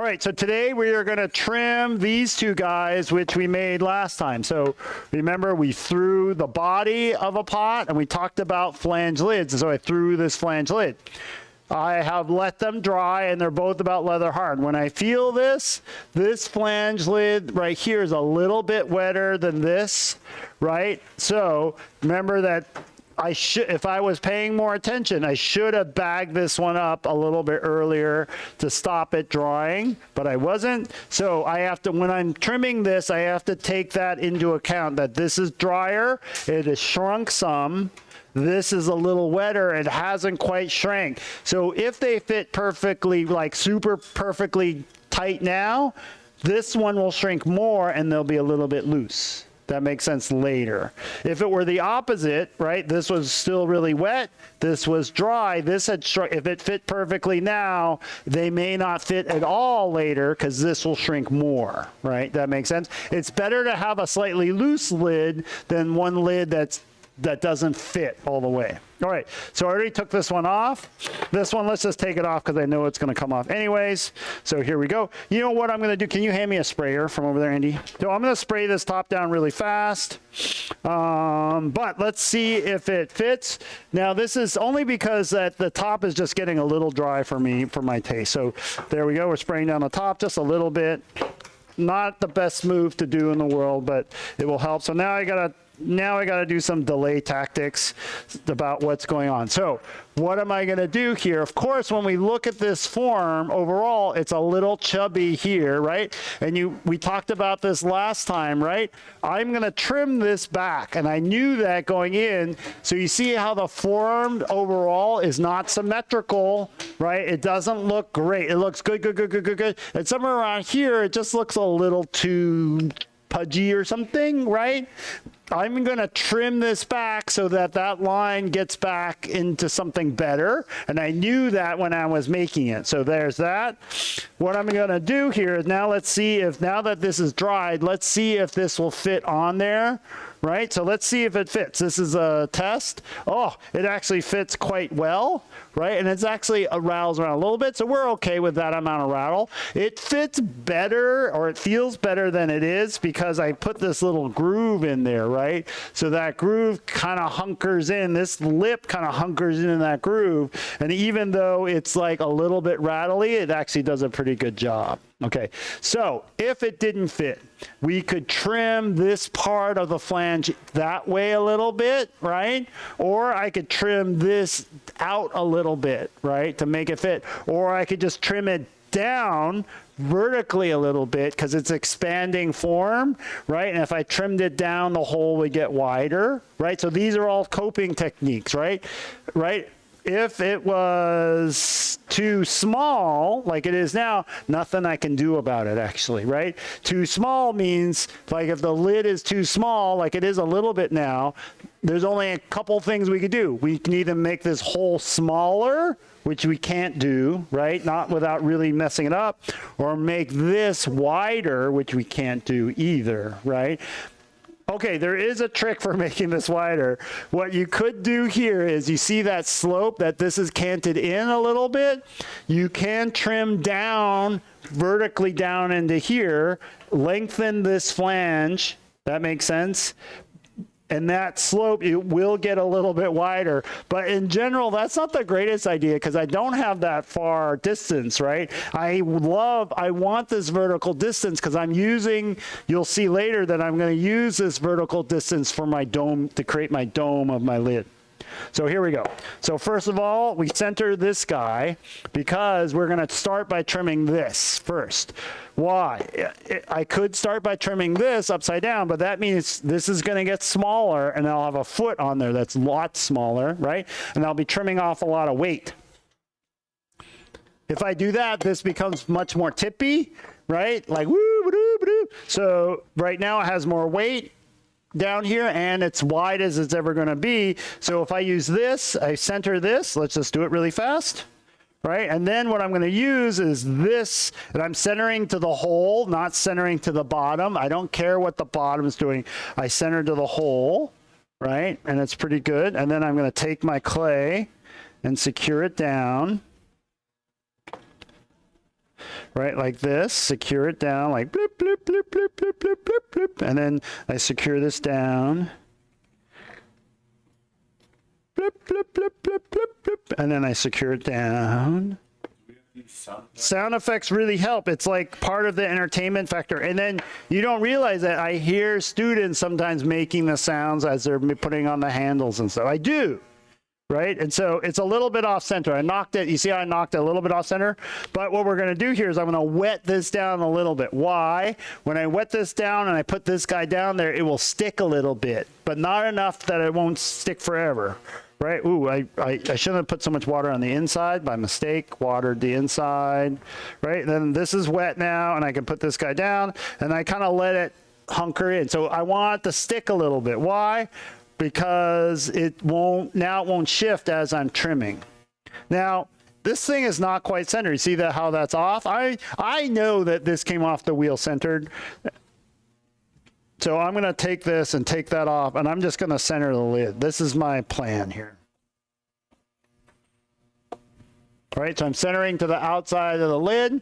All right, so today we are going to trim these two guys, which we made last time. So remember, we threw the body of a pot, and we talked about flange lids. And so I threw this flange lid. I have let them dry, and they're both about leather hard. When I feel this flange lid right here is a little bit wetter than this, right? So remember that if I was paying more attention, I should have bagged this one up a little bit earlier to stop it drying, but I wasn't. So I have to, when I'm trimming this, I have to take that into account, that this is drier, it has shrunk some. This is a little wetter, it hasn't quite shrank. So if they fit perfectly, like super perfectly tight now, this one will shrink more and they'll be a little bit loose. That makes sense later. If it were the opposite, right, this was still really wet, this was dry, this had shrunk. If it fit perfectly now, they may not fit at all later because this will shrink more, right? That makes sense. It's better to have a slightly loose lid than one lid that doesn't fit all the way. All right, so I already took this one off. This one, let's just take it off because I know it's going to come off anyways. So here we go. You know what I'm going to do? Can you hand me a sprayer from over there, Andy? So I'm going to spray this top down really fast. But let's see if it fits. Now this is only because that the top is just getting a little dry for me, for my taste. So there we go. We're spraying down the top just a little bit. Not the best move to do in the world, but it will help. So now I gotta do some delay tactics about what's going on. So what am I gonna do here? Of course, when we look at this form overall, it's a little chubby here, right? And we talked about this last time, right? I'm gonna trim this back, and I knew that going in. So you see how the form overall is not symmetrical, right? It doesn't look great. It looks good. And somewhere around here, it just looks a little too pudgy or something, right? I'm going to trim this back so that that line gets back into something better. And I knew that when I was making it. So there's that. What I'm going to do here is now let's see if, now that this is dried, let's see if this will fit on there. Right? So let's see if it fits. This is a test. Oh, it actually fits quite well, right? And it's actually rattles around a little bit, so we're okay with that amount of rattle. It fits better, or it feels better than it is, because I put this little groove in there, right? So that groove kind of hunkers in. This lip kind of hunkers in that groove. And even though it's like a little bit rattly, it actually does a pretty good job. Okay, so if it didn't fit, we could trim this part of the flange that way a little bit, right? Or I could trim this out a little bit, right, to make it fit. Or I could just trim it down vertically a little bit because it's expanding form, right? And if I trimmed it down, the hole would get wider, right? So these are all coping techniques, right? If it was too small, like it is now, nothing I can do about it, actually, right? Too small means, like if the lid is too small, like it is a little bit now, there's only a couple things we could do. We can either make this hole smaller, which we can't do, right? Not without really messing it up, or make this wider, which we can't do either, right? Okay, there is a trick for making this wider. What you could do here is, you see that slope, that this is canted in a little bit? You can trim down, vertically down into here, lengthen this flange. That makes sense? And that slope, it will get a little bit wider. But in general, that's not the greatest idea because I don't have that far distance, right? I want this vertical distance because I'm using, you'll see later that I'm going to use this vertical distance for my dome, to create my dome of my lid. So here we go. So first of all, we center this guy because we're going to start by trimming this first. Why? I could start by trimming this upside down, but that means this is going to get smaller, and I'll have a foot on there that's a lot smaller, right? And I'll be trimming off a lot of weight. If I do that, this becomes much more tippy, right? Like woo, ba-doo, ba-doo. So right now it has more weight down here, and it's wide as it's ever going to be. So if I use this, I center this. Let's just do it really fast. Right? And then what I'm going to use is this, and I'm centering to the hole, not centering to the bottom. I don't care what the bottom is doing. I center to the hole, right? And it's pretty good. And then I'm going to take my clay and secure it down. right? Like this, secure it down, like bloop, bloop, bloop, bloop, bloop, bloop, bloop, bloop. And then I secure this down. Bloop, bloop, bloop, bloop, bloop, bloop. And then I secure it down. Sound effects really help. It's like part of the entertainment factor. And then you don't realize that I hear students sometimes making the sounds as they're putting on the handles and stuff. I do. Right? And so it's a little bit off center. I knocked it. You see how I knocked it a little bit off center? But what we're going to do here is I'm going to wet this down a little bit. Why? When I wet this down and I put this guy down there, it will stick a little bit, but not enough that it won't stick forever. Right? Ooh, I shouldn't have put so much water on the inside by mistake. Watered the inside. Right? And then this is wet now, and I can put this guy down, and I kind of let it hunker in. So I want it to stick a little bit. Why? Because it won't shift as I'm trimming. Now, this thing is not quite centered. You see how that's off? I know that this came off the wheel centered. So I'm going to take this and take that off, and I'm just going to center the lid. This is my plan here. All right, so I'm centering to the outside of the lid.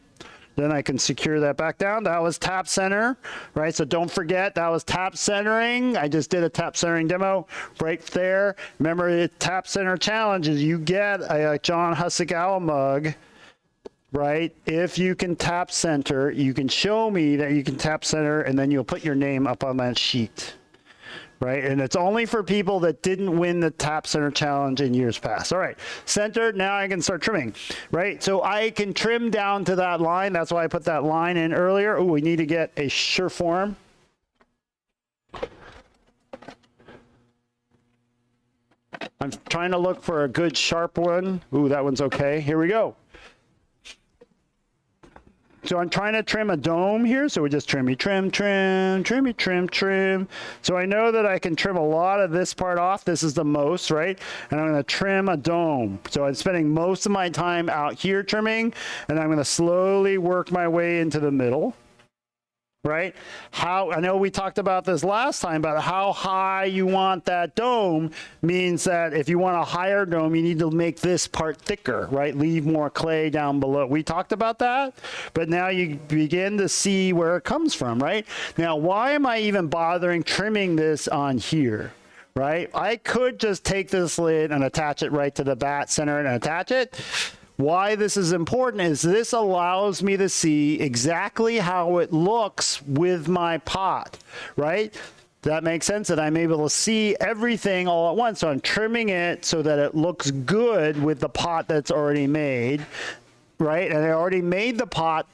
Then I can secure that back down. That was tap center, right? So don't forget that was tap centering. I just did a tap centering demo right there. Remember, the tap center challenge is you get a John Hasegawa mug, right? If you can tap center, you can show me that you can tap center, and then you'll put your name up on that sheet. Right? And it's only for people that didn't win the tap center challenge in years past. All right, centered, now I can start trimming, right? So I can trim down to that line. That's why I put that line in earlier. Oh, we need to get a sure form. I'm trying to look for a good sharp one. Ooh, that one's okay. Here we go. So I'm trying to trim a dome here. So we just trim, trim, trim, trim, trim, trim. So I know that I can trim a lot of this part off. This is the most, right? And I'm going to trim a dome. So I'm spending most of my time out here trimming, and I'm going to slowly work my way into the middle. Right? I know we talked about this last time, about how high you want that dome means that if you want a higher dome, you need to make this part thicker, right? Leave more clay down below. We talked about that, but now you begin to see where it comes from, right? Now, why am I even bothering trimming this on here? Right? I could just take this lid and attach it right to the bat, center it and attach it. Why this is important is this allows me to see exactly how it looks with my pot, right? That makes sense, that I'm able to see everything all at once. So I'm trimming it so that it looks good with the pot that's already made, right? And I already made the pot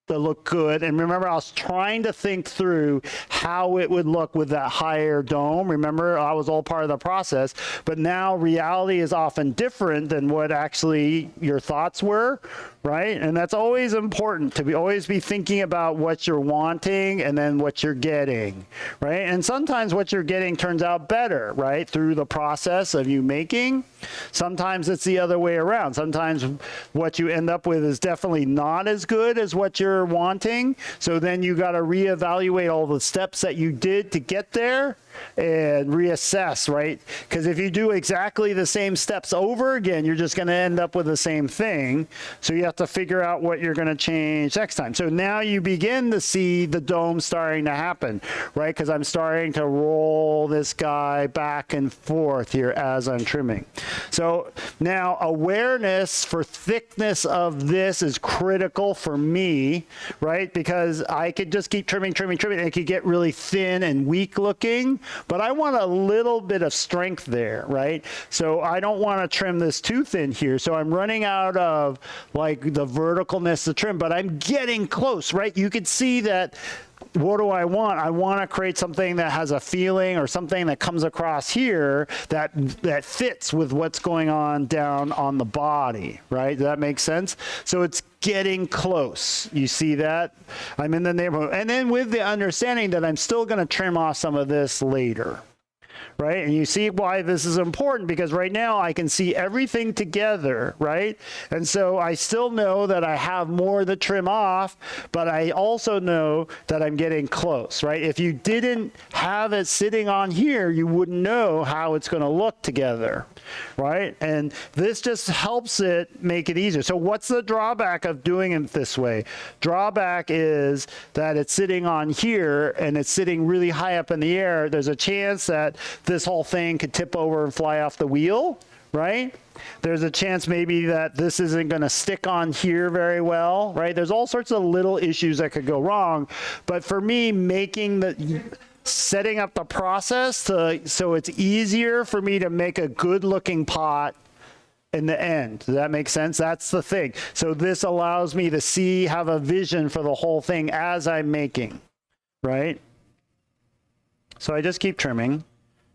to look good. And remember, I was trying to think through how it would look with that higher dome. Remember, I was all part of the process, but now reality is often different than what actually your thoughts were, right? And that's always important, to always be thinking about what you're wanting and then what you're getting, right? And sometimes what you're getting turns out better, right? Through the process of you making. Sometimes it's the other way around. Sometimes what you end up with is definitely not as good as what you're wanting. So then you got to reevaluate all the steps that you did to get there and reassess, right? Because if you do exactly the same steps over again, you're just going to end up with the same thing. So you have to figure out what you're going to change next time. So now you begin to see the dome starting to happen, right? Because I'm starting to roll this guy back and forth here as I'm trimming. So now awareness for thickness of this is critical for me, right? Because I could just keep trimming, trimming, trimming, and it could get really thin and weak looking. But I want a little bit of strength there, right? So I don't want to trim this too thin here. So I'm running out of like the verticalness to trim, but I'm getting close, right? You could see that. What do I want? I want to create something that has a feeling or something that comes across here that fits with what's going on down on the body, right? Does that make sense? So it's getting close. You see that? I'm in the neighborhood. And then with the understanding that I'm still going to trim off some of this later, right? And you see why this is important, because right now I can see everything together, right? And so I still know that I have more to trim off, but I also know that I'm getting close, right? If you didn't have it sitting on here, you wouldn't know how it's going to look together, right? And this just helps it make it easier. So what's the drawback of doing it this way? Drawback is that it's sitting on here and it's sitting really high up in the air. There's a chance that this whole thing could tip over and fly off the wheel, right? There's a chance maybe that this isn't going to stick on here very well, right? There's all sorts of little issues that could go wrong. But for me, setting up the process so it's easier for me to make a good looking pot in the end. Does that make sense? That's the thing. So this allows me to have a vision for the whole thing as I'm making, right? So I just keep trimming.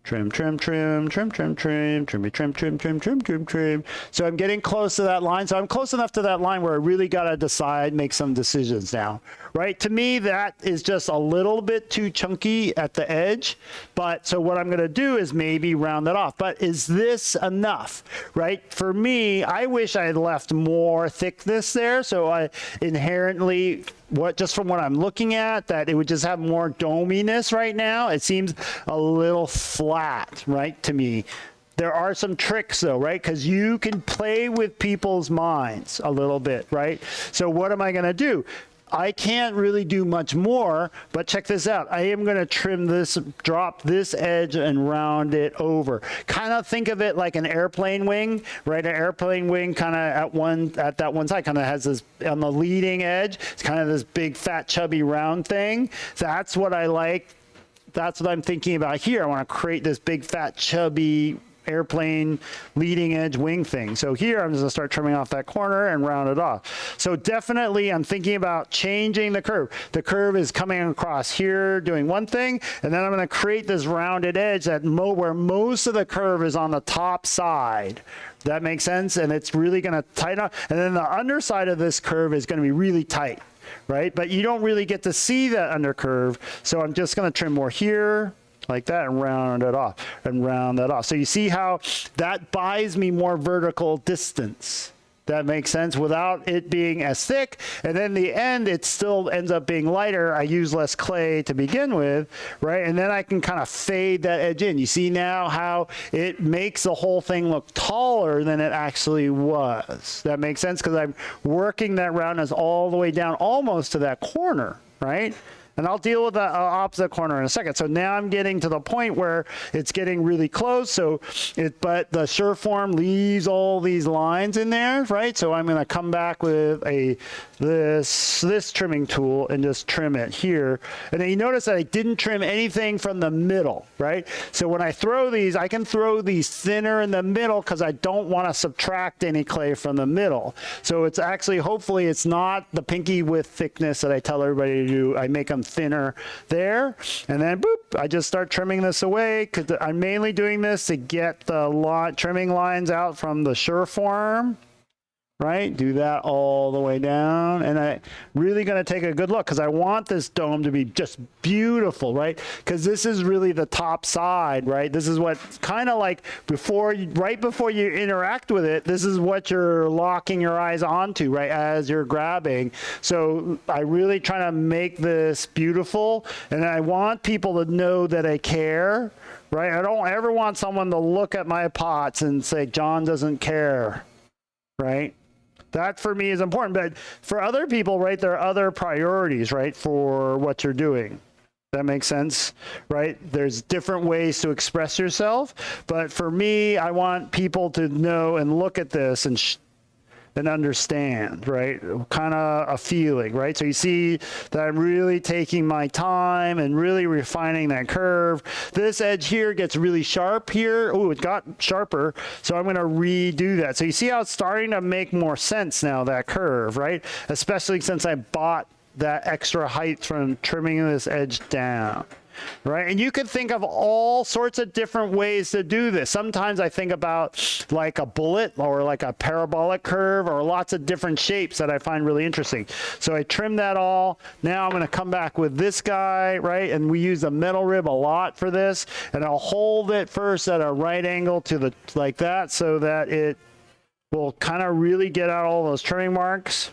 Trim, trim, trim, trim, trim, trim, trim, trim, trim, trim, trim, trim, trim. So I'm getting close to that line. So I'm close enough to that line where I really got to decide, make some decisions now, right? To me, that is just a little bit too chunky at the edge. But so what I'm going to do is maybe round it off. But is this enough, right? For me, I wish I had left more thickness there. So I inherently, just from what I'm looking at, that it would just have more dominess right now. It seems a little flat, right, to me. There are some tricks though, right? Because you can play with people's minds a little bit, right? So what am I going to do? I can't really do much more, but check this out. I am going to trim this, drop this edge and round it over. Kind of think of it like an airplane wing, right? An airplane wing kind of at that one side kind of has this, on the leading edge, it's kind of this big, fat, chubby, round thing. That's what I like. That's what I'm thinking about here. I want to create this big, fat, chubby airplane leading edge wing thing. So here I'm just gonna start trimming off that corner and round it off. So definitely I'm thinking about changing the curve. The curve is coming across here doing one thing, and then I'm gonna create this rounded edge where most of the curve is on the top side. That makes sense? And it's really gonna tighten up. And then the underside of this curve is gonna be really tight, right? But you don't really get to see that under curve. So I'm just gonna trim more here, like that, and round it off and round that off. So you see how that buys me more vertical distance. That makes sense without it being as thick. And then the end, it still ends up being lighter. I use less clay to begin with, right? And then I can kind of fade that edge in. You see now how it makes the whole thing look taller than it actually was. That makes sense because I'm working that roundness all the way down almost to that corner, right? And I'll deal with the opposite corner in a second. So now I'm getting to the point where it's getting really close. But the Sureform leaves all these lines in there, right? So I'm going to come back with this trimming tool and just trim it here. And then you notice that I didn't trim anything from the middle, right? So when I throw these, I can throw these thinner in the middle because I don't want to subtract any clay from the middle. So it's actually, hopefully it's not the pinky width thickness that I tell everybody to do. I make them thinner there, and then boop, I just start trimming this away because I'm mainly doing this to get the trimming lines out from the Sureform, right? Do that all the way down, and I really going to take a good look because I want this dome to be just beautiful, right? Because this is really the top side, right? This is what kind of like right before you interact with it, this is what you're locking your eyes onto, right, as you're grabbing. So I really try to make this beautiful, and I want people to know that I care, right? I don't ever want someone to look at my pots and say, John doesn't care, right? That for me is important, but for other people, right, there are other priorities, right, for what you're doing. That makes sense, right? There's different ways to express yourself, but for me, I want people to know and look at this and understand, right? Kind of a feeling, right? So you see that I'm really taking my time and really refining that curve. This edge here gets really sharp here. Oh, it got sharper. So I'm going to redo that. So you see how it's starting to make more sense now, that curve, right? Especially since I bought that extra height from trimming this edge down. right? And you can think of all sorts of different ways to do this. Sometimes I think about like a bullet or like a parabolic curve or lots of different shapes that I find really interesting. So I trim that all. Now I'm going to come back with this guy, right? And we use the metal rib a lot for this. And I'll hold it first at a right angle to the, like that, so that it will kind of really get out all those trimming marks.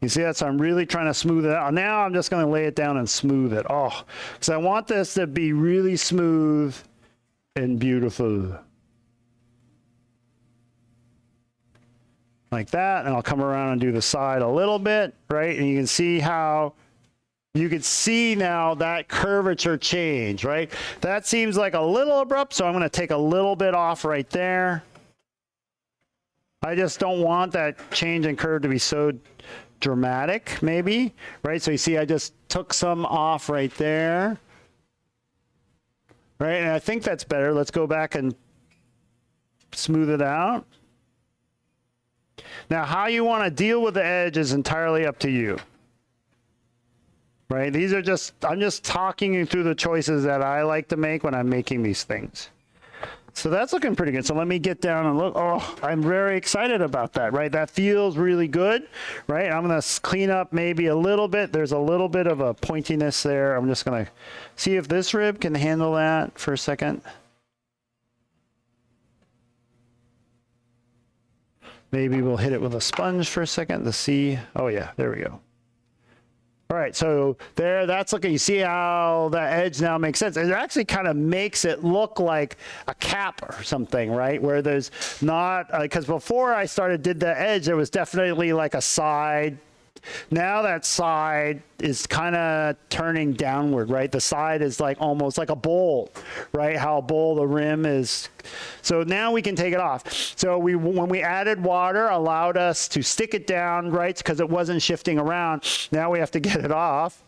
You see that? So I'm really trying to smooth it out. Now I'm just going to lay it down and smooth it. Oh, because I want this to be really smooth and beautiful. Like that. And I'll come around and do the side a little bit, right? And you can see how you can see now that curvature change, right? That seems like a little abrupt, so I'm going to take a little bit off right there. I just don't want that change in curve to be so dramatic, maybe, right? So you see I just took some off right there, right? And I think that's better. Let's go back and smooth it out. Now, how you want to deal with the edge is entirely up to you, right? These are just, I'm just talking you through the choices that I like to make when I'm making these things. So that's looking pretty good. So let me get down and look. Oh, I'm very excited about that, right? That feels really good, right? I'm going to clean up maybe a little bit. There's a little bit of a pointiness there. I'm just going to see if this rib can handle that for a second. Maybe we'll hit it with a sponge for a second to see. Oh yeah, there we go. All right, so there, that's looking, you see how the edge now makes sense. It actually kind of makes it look like a cap or something, right? Where there's not, because before I did the edge, there was definitely like a side. Now that side is kind of turning downward, right? The side is like almost like a bowl, right? How a bowl, the rim is. So now we can take it off. So when we added water, allowed us to stick it down, right? Because it wasn't shifting around. Now we have to get it off.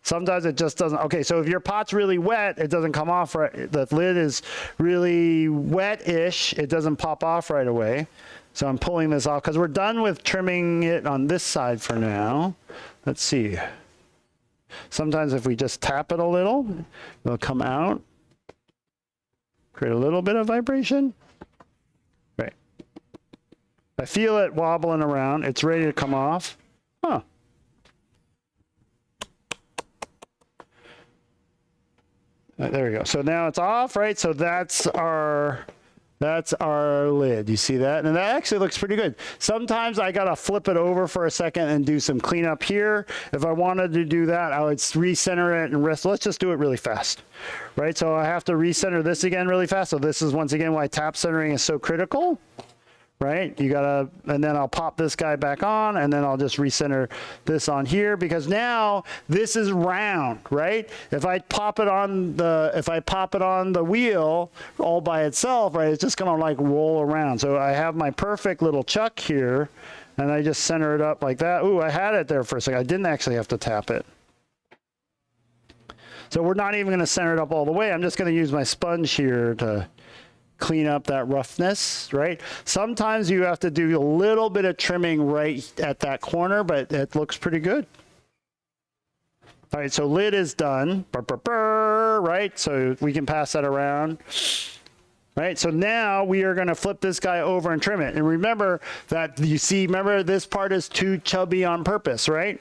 Sometimes it just doesn't. Okay, so if your pot's really wet, it doesn't come off right. The lid is really wet-ish. It doesn't pop off right away. So I'm pulling this off because we're done with trimming it on this side for now. Let's see. Sometimes if we just tap it a little, it'll come out. Create a little bit of vibration. Right. I feel it wobbling around. It's ready to come off. Huh. There we go. So now it's off, right? So that's our lid. You see that? And that actually looks pretty good. Sometimes I gotta flip it over for a second and do some cleanup here. If I wanted to do that, I would recenter it and rest. Let's just do it really fast, right? So I have to recenter this again really fast. So this is once again why tap centering is so critical, right? You gotta, and then I'll pop this guy back on, and then I'll just recenter this on here, because now this is round, right? If I pop it on the wheel all by itself, right, it's just gonna like roll around. So I have my perfect little chuck here, and I just center it up like that. Ooh, I had it there for a second. I didn't actually have to tap it. So we're not even gonna center it up all the way. I'm just gonna use my sponge here to clean up that roughness, right? Sometimes you have to do a little bit of trimming right at that corner, but it looks pretty good. All right, so lid is done, right? So we can pass that around, right? So now we are gonna flip this guy over and trim it. And remember that remember this part is too chubby on purpose, right?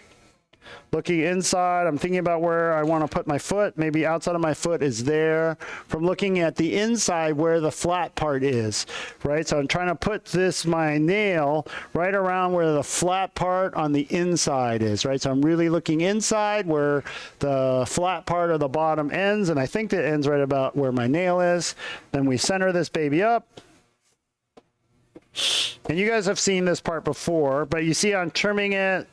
Looking inside, I'm thinking about where I want to put my foot. Maybe outside of my foot is there. From looking at the inside where the flat part is, right? So I'm trying to put my nail right around where the flat part on the inside is, right? So I'm really looking inside where the flat part of the bottom ends, and I think that ends right about where my nail is. Then we center this baby up. And you guys have seen this part before, but you see I'm trimming it.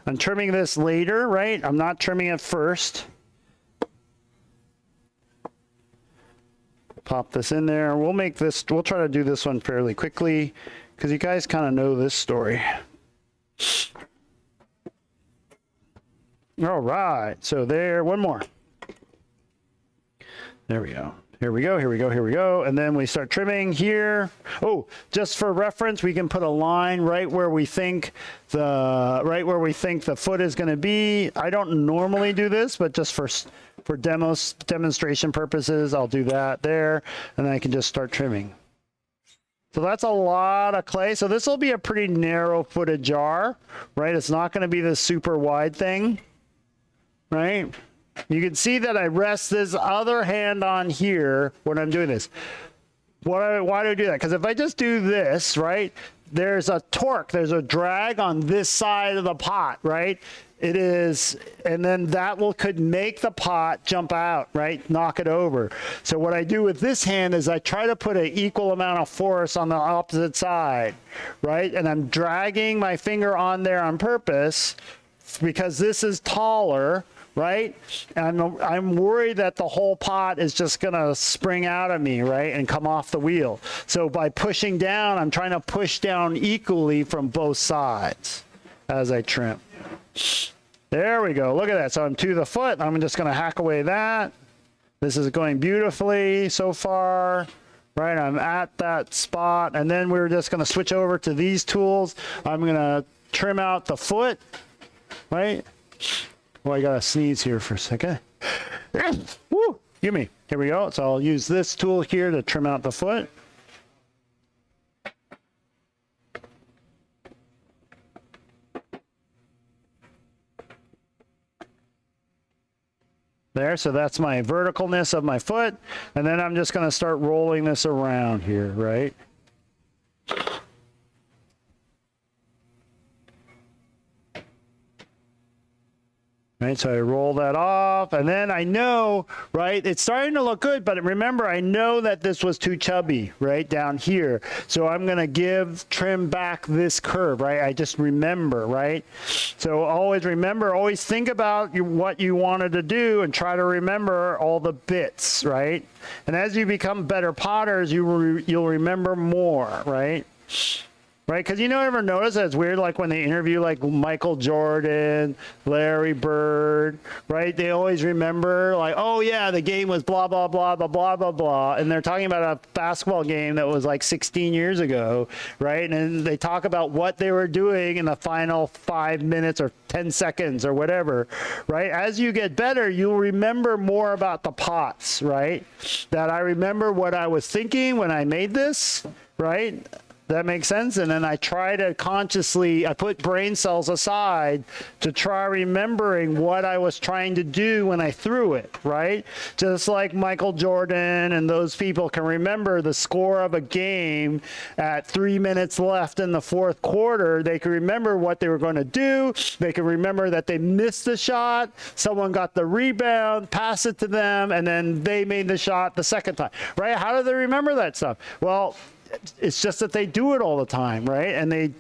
I'm trimming this later, right? I'm not trimming it first. Pop this in there. We'll try to do this one fairly quickly because you guys kind of know this story. All right, so one more. There we go. Here we go, here we go, here we go. And then we start trimming here. Oh, just for reference, we can put a line right where we think the foot is going to be. I don't normally do this, but just for demonstration purposes, I'll do that there, and then I can just start trimming. So that's a lot of clay. So this will be a pretty narrow footed jar, right? It's not going to be this super wide thing, right? You can see that I rest this other hand on here when I'm doing this. Why do I do that? Because if I just do this, right, there's a torque, there's a drag on this side of the pot, right? It is, and then that could make the pot jump out, right? Knock it over. So what I do with this hand is I try to put an equal amount of force on the opposite side, right? And I'm dragging my finger on there on purpose because this is taller, right? And I'm worried that the whole pot is just gonna spring out of me, right? And come off the wheel. So by pushing down, I'm trying to push down equally from both sides as I trim. There we go, look at that. So I'm to the foot, I'm just gonna hack away that. This is going beautifully so far, right? I'm at that spot, and then we're just gonna switch over to these tools. I'm gonna trim out the foot, right? Oh, I gotta sneeze here for a second. Woo! Give me. Here we go. So I'll use this tool here to trim out the foot. There, so that's my verticalness of my foot. And then I'm just gonna start rolling this around here, right? Right, so I roll that off, and then I know, right, it's starting to look good, but remember, I know that this was too chubby, right, down here. So I'm going to trim back this curve, right? I just remember, right? So always remember, always think about what you wanted to do and try to remember all the bits, right? And as you become better potters, you'll remember more, right? Right, because you ever notice that it's weird, like when they interview like Michael Jordan, Larry Bird, right? They always remember like, oh yeah, the game was blah, blah, blah, blah, blah, blah, blah. And they're talking about a basketball game that was like 16 years ago, right? And they talk about what they were doing in the final 5 minutes or 10 seconds or whatever, right? As you get better, you'll remember more about the pots, right? That I remember what I was thinking when I made this, right? That makes sense? And then I try to consciously, I put brain cells aside to try remembering what I was trying to do when I threw it, right? Just like Michael Jordan and those people can remember the score of a game at 3 minutes left in the fourth quarter. They can remember what they were going to do. They can remember that they missed the shot. Someone got the rebound, passed it to them, and then they made the shot the second time, right? How do they remember that stuff? Well, it's just that they do it all the time, right? And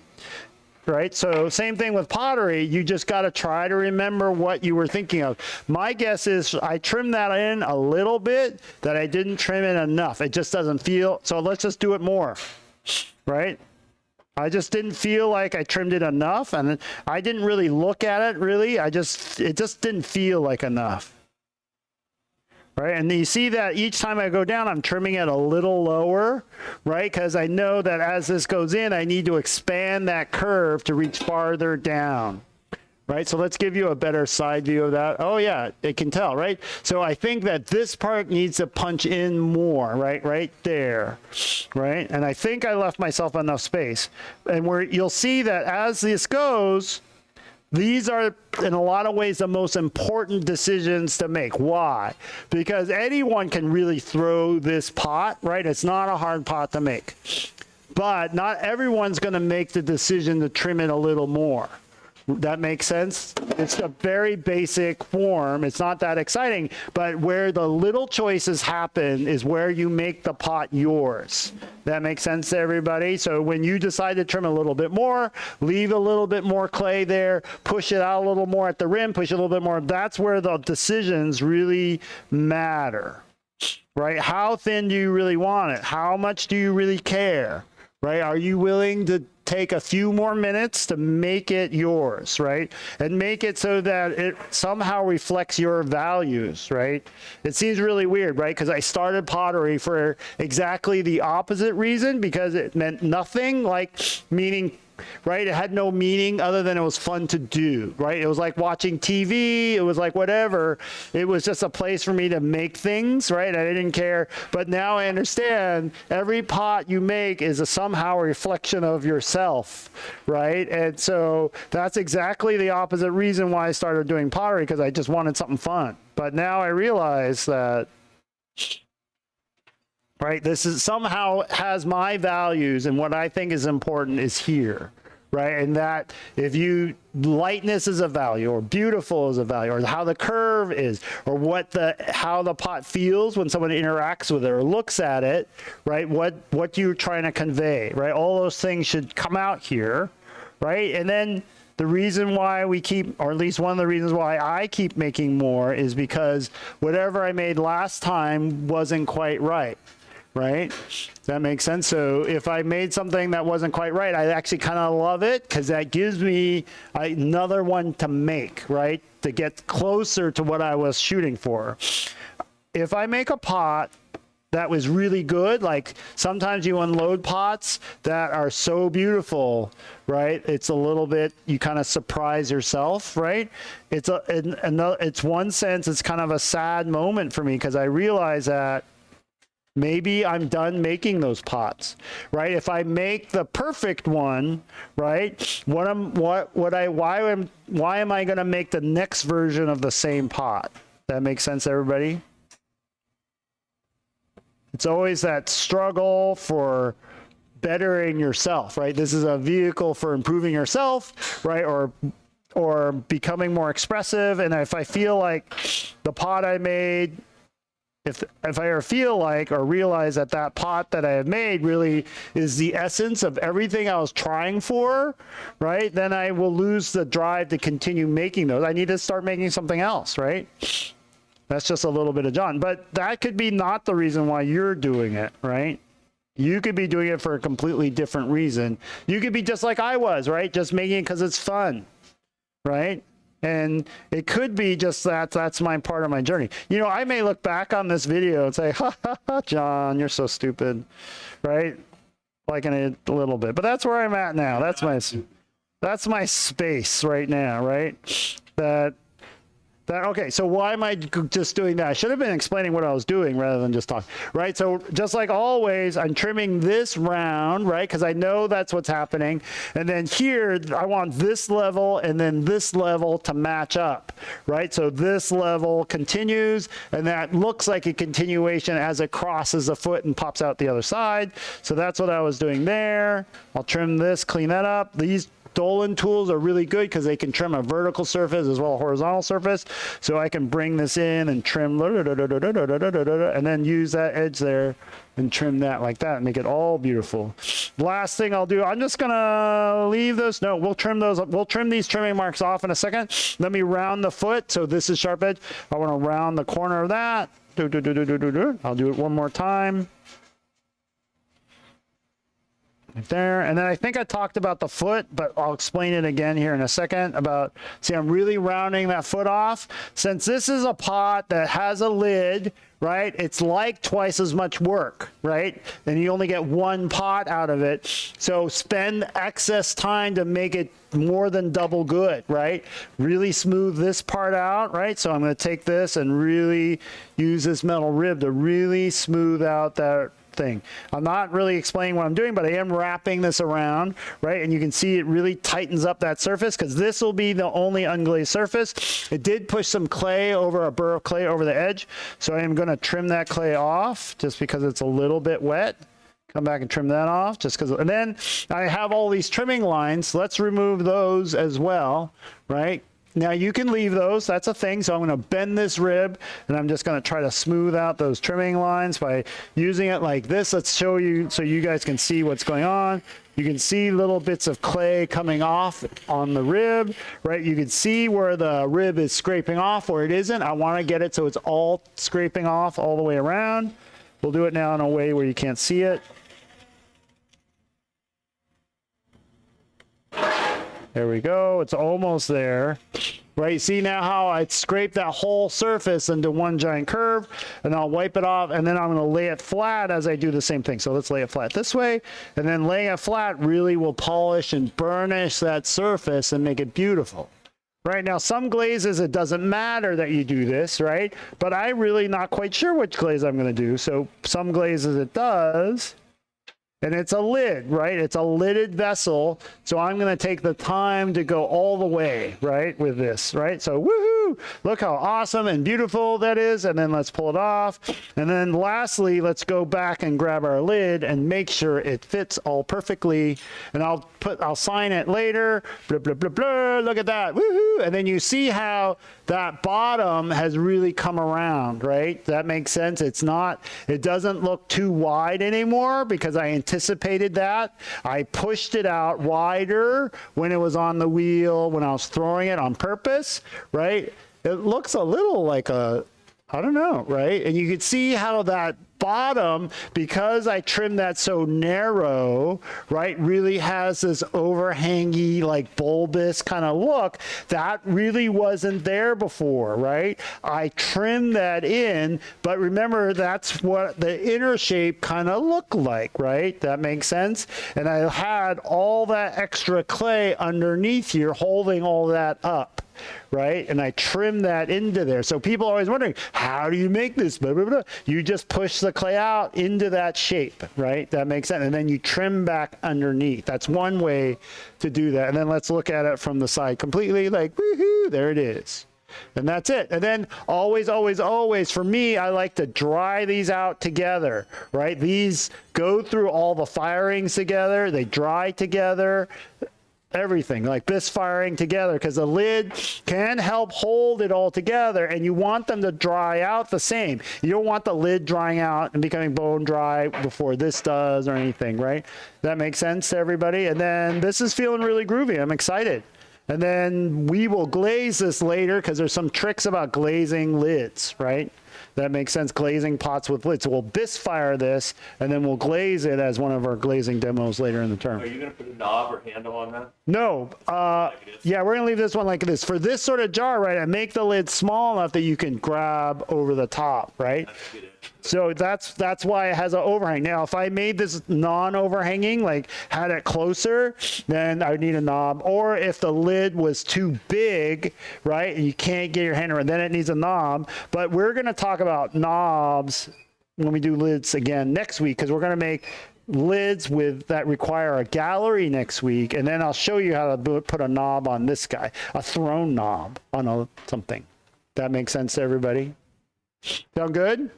right? So same thing with pottery. You just got to try to remember what you were thinking of. My guess is I trimmed that in a little bit, that I didn't trim it enough. It just doesn't feel, so let's just do it more, right? I just didn't feel like I trimmed it enough, and I didn't really look at it really. It just didn't feel like enough. Right, and you see that each time I go down, I'm trimming it a little lower, right? Because I know that as this goes in, I need to expand that curve to reach farther down, right? So let's give you a better side view of that. Oh yeah, it can tell, right? So I think that this part needs to punch in more, right there, right? And I think I left myself enough space. And you'll see that as this goes, these are, in a lot of ways, the most important decisions to make. Why? Because anyone can really throw this pot, right? It's not a hard pot to make. But not everyone's going to make the decision to trim it a little more. That makes sense? It's a very basic form. It's not that exciting, but where the little choices happen is where you make the pot yours. That makes sense to everybody? So when you decide to trim a little bit more, leave a little bit more clay there, push it out a little more at the rim, push it a little bit more, that's where the decisions really matter, right? How thin do you really want it? How much do you really care? Right? Are you willing to take a few more minutes to make it yours, right? And make it so that it somehow reflects your values, right? It seems really weird, right? Because I started pottery for exactly the opposite reason, because it meant nothing, like meaning, right? It had no meaning other than it was fun to do, right? It was like watching TV. It was like whatever. It was just a place for me to make things, right? I didn't care. But now I understand every pot you make is somehow a reflection of yourself, right? And so that's exactly the opposite reason why I started doing pottery, because I just wanted something fun. But now I realize that, right, this is somehow has my values, and what I think is important is here, right? And that if you, lightness is a value, or beautiful is a value, or how the curve is, or how the pot feels when someone interacts with it or looks at it, right? What you're trying to convey, right? All those things should come out here, right? And then the reason why we keep, or at least one of the reasons why I keep making more, is because whatever I made last time wasn't quite right. Right? Does that make sense? So if I made something that wasn't quite right, I actually kind of love it, because that gives me another one to make, right? To get closer to what I was shooting for. If I make a pot that was really good, like sometimes you unload pots that are so beautiful, right? It's a little bit, you kind of surprise yourself, right? It's one sense, it's kind of a sad moment for me, because I realize that maybe I'm done making those pots, right? If I make the perfect one, right? Why am I going to make the next version of the same pot? That makes sense, everybody? It's always that struggle for bettering yourself, right? This is a vehicle for improving yourself, right? Or becoming more expressive. And if I feel like the pot I made, if I ever feel like or realize that that pot that I have made really is the essence of everything I was trying for, right? Then I will lose the drive to continue making those. I need to start making something else, right? That's just a little bit of John. But that could be not the reason why you're doing it, right? You could be doing it for a completely different reason. You could be just like I was, right? Just making it because it's fun, right? And it could be just that's my part of my journey. You know, I may look back on this video and say, ha, ha, ha, John, you're so stupid, right? Liking it a little bit. But that's where I'm at now. That's my space right now, right? Okay, so why am I just doing that? I should have been explaining what I was doing rather than just talking, right? So just like always, I'm trimming this round, right? Because I know that's what's happening. And then here, I want this level and then this level to match up, right? So this level continues, and that looks like a continuation as it crosses the foot and pops out the other side. So that's what I was doing there. I'll trim this, clean that up. These Dolan tools are really good because they can trim a vertical surface as well as a horizontal surface. So I can bring this in and trim, and then use that edge there and trim that like that and make it all beautiful. Last thing I'll do, I'm just gonna leave those. No, we'll trim those. We'll trim these trimming marks off in a second. Let me round the foot. So this is sharp edge. I want to round the corner of that. I'll do it one more time. Right there. And then I think I talked about the foot, but I'll explain it again here in a second about, see, I'm really rounding that foot off. Since this is a pot that has a lid, right, it's like twice as much work, right? And you only get one pot out of it. So spend excess time to make it more than double good, right? Really smooth this part out, right? So I'm going to take this and really use this metal rib to really smooth out that thing. I'm not really explaining what I'm doing, but I am wrapping this around, right? And you can see it really tightens up that surface because this will be the only unglazed surface. It did push some clay over, a burr of clay over the edge. So I am going to trim that clay off just because it's a little bit wet. Come back and trim that off just because, and then I have all these trimming lines. Let's remove those as well, right? Now you can leave those, that's a thing. So I'm gonna bend this rib and I'm just gonna try to smooth out those trimming lines by using it like this. Let's show you so you guys can see what's going on. You can see little bits of clay coming off on the rib, right? You can see where the rib is scraping off or it isn't. I wanna get it so it's all scraping off all the way around. We'll do it now in a way where you can't see it. There we go. It's almost there. Right, see now how I scrape that whole surface into one giant curve, and I'll wipe it off, and then I'm going to lay it flat as I do the same thing. So let's lay it flat this way, and then laying it flat really will polish and burnish that surface and make it beautiful. Right, now some glazes, it doesn't matter that you do this, right? But I'm really not quite sure which glaze I'm going to do. So some glazes it does. And it's a lid, right? It's a lidded vessel. So I'm going to take the time to go all the way, right, with this, right? So woohoo! Look how awesome and beautiful that is. And then let's pull it off. And then lastly, let's go back and grab our lid and make sure it fits all perfectly. And I'll sign it later. Blah, blah, blah, blah. Look at that. Woohoo! And then you see how that bottom has really come around, right? That makes sense. It doesn't look too wide anymore because I anticipated that. I pushed it out wider when it was on the wheel, when I was throwing it on purpose, right? It looks a little like I don't know, right? And you can see how that bottom, because I trimmed that so narrow, right, really has this overhangy, like bulbous kind of look that really wasn't there before, right? I trimmed that in, but remember, that's what the inner shape kind of looked like, right? That makes sense? And I had all that extra clay underneath here holding all that up. Right? And I trim that into there. So people are always wondering, how do you make this? Blah, blah, blah. You just push the clay out into that shape, right? That makes sense. And then you trim back underneath. That's one way to do that. And then let's look at it from the side completely, like, woohoo, there it is. And that's it. And then always, always, always, for me, I like to dry these out together, right? These go through all the firings together. They dry together. Everything like this firing together, because the lid can help hold it all together, and you want them to dry out the same. You don't want the lid drying out and becoming bone dry before this does or anything, right? That makes sense to everybody? And then this is feeling really groovy. I'm excited. And then we will glaze this later because there's some tricks about glazing lids, right? That makes sense, glazing pots with lids. So we'll bisfire this, and then we'll glaze it as one of our glazing demos later in the term. Are you going to put a knob or handle on that? No. Yeah, we're going to leave this one like this. For this sort of jar, right, I make the lid small enough that you can grab over the top, right? That's good. So that's why it has an overhang. Now, if I made this non-overhanging, like had it closer, then I would need a knob. Or if the lid was too big, right, and you can't get your hand around, then it needs a knob. But we're going to talk about knobs when we do lids again next week, because we're going to make lids that require a gallery next week, and then I'll show you how to put a knob on this guy, a throne knob on something. That makes sense to everybody? Sound good?